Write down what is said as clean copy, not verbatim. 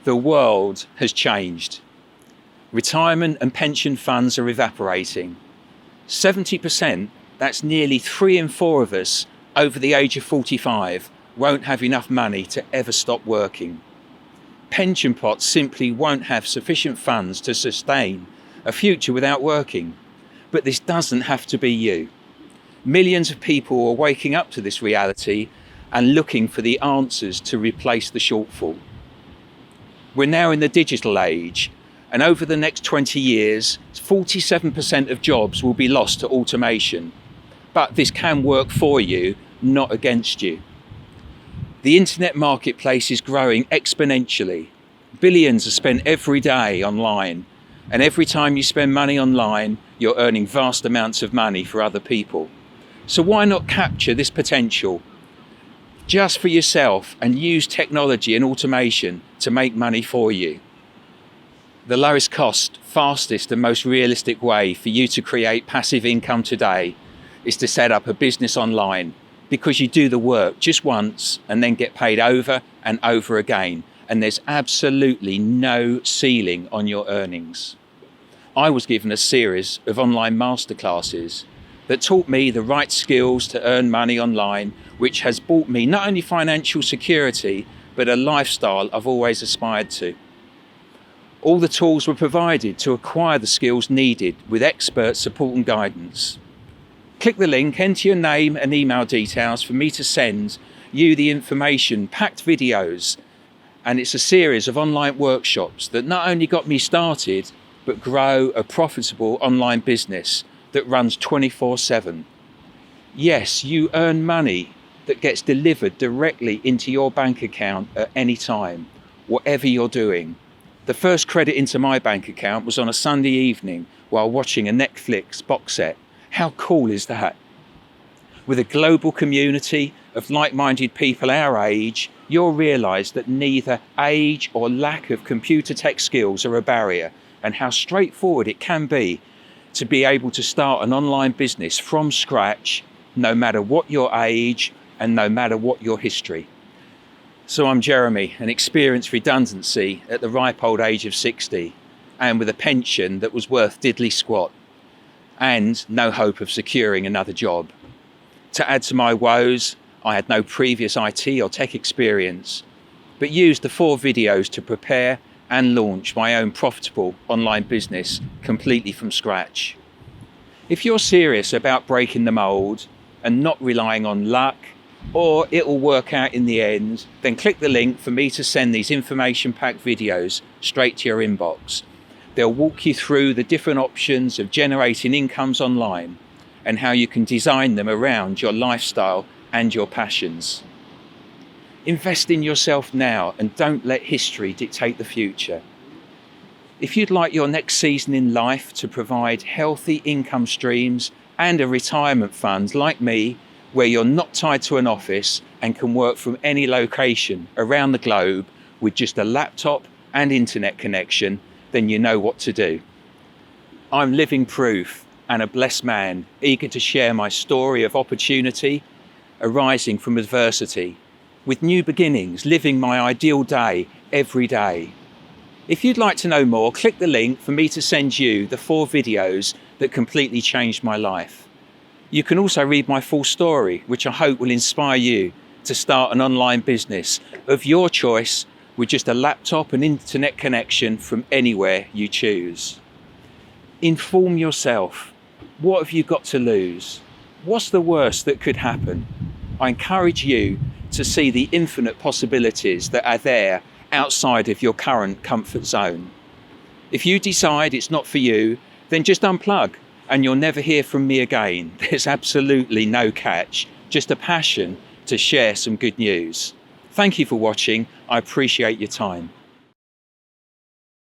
The world has changed. Retirement and pension funds are evaporating. 70%, that's nearly 3 in 4 of us over the age of 45, won't have enough money to ever stop working. Pension pots simply won't have sufficient funds to sustain a future without working. But this doesn't have to be you. Millions of people are waking up to this reality and looking for the answers to replace the shortfall. We're now in the digital age, and over the next 20 years, 47% of jobs will be lost to automation. But this can work for you, not against you. The internet marketplace is growing exponentially. Billions are spent every day online, and every time you spend money online, you're earning vast amounts of money for other people. So why not capture this potential just for yourself and use technology and automation to make money for you? The lowest cost, fastest and most realistic way for you to create passive income today is to set up a business online, because you do the work just once and then get paid over and over again, and there's absolutely no ceiling on your earnings. I was given a series of online masterclasses that taught me the right skills to earn money online, which has brought me not only financial security, but a lifestyle I've always aspired to. All the tools were provided to acquire the skills needed with expert support and guidance. Click the link, enter your name and email details for me to send you the information, packed videos, and it's a series of online workshops that not only got me started, but grow a profitable online business that runs 24/7. Yes, you earn money that gets delivered directly into your bank account at any time, whatever you're doing. The first credit into my bank account was on a Sunday evening while watching a Netflix box set. How cool is that? With a global community of like-minded people our age, you'll realise that neither age or lack of computer tech skills are a barrier, and how straightforward it can be to be able to start an online business from scratch, no matter what your age and no matter what your history. So I'm Jeremy, an experienced redundancy at the ripe old age of 60, and with a pension that was worth diddly squat, and no hope of securing another job. To add to my woes, I had no previous IT or tech experience, but used the 4 videos to prepare and launch my own profitable online business completely from scratch. If you're serious about breaking the mold and not relying on luck, or it'll work out in the end, then click the link for me to send these information-packed videos straight to your inbox. They'll walk you through the different options of generating incomes online and how you can design them around your lifestyle and your passions. Invest in yourself now and don't let history dictate the future. If you'd like your next season in life to provide healthy income streams and a retirement fund like me, where you're not tied to an office and can work from any location around the globe with just a laptop and internet connection, then you know what to do. I'm living proof and a blessed man, eager to share my story of opportunity arising from adversity, with new beginnings, living my ideal day every day. If you'd like to know more, click the link for me to send you the 4 videos that completely changed my life. You can also read my full story, which I hope will inspire you to start an online business of your choice with just a laptop and internet connection from anywhere you choose. Inform yourself. What have you got to lose? What's the worst that could happen? I encourage you to see the infinite possibilities that are there outside of your current comfort zone. If you decide it's not for you, then just unplug and you'll never hear from me again. There's absolutely no catch, just a passion to share some good news. Thank you for watching. I appreciate your time.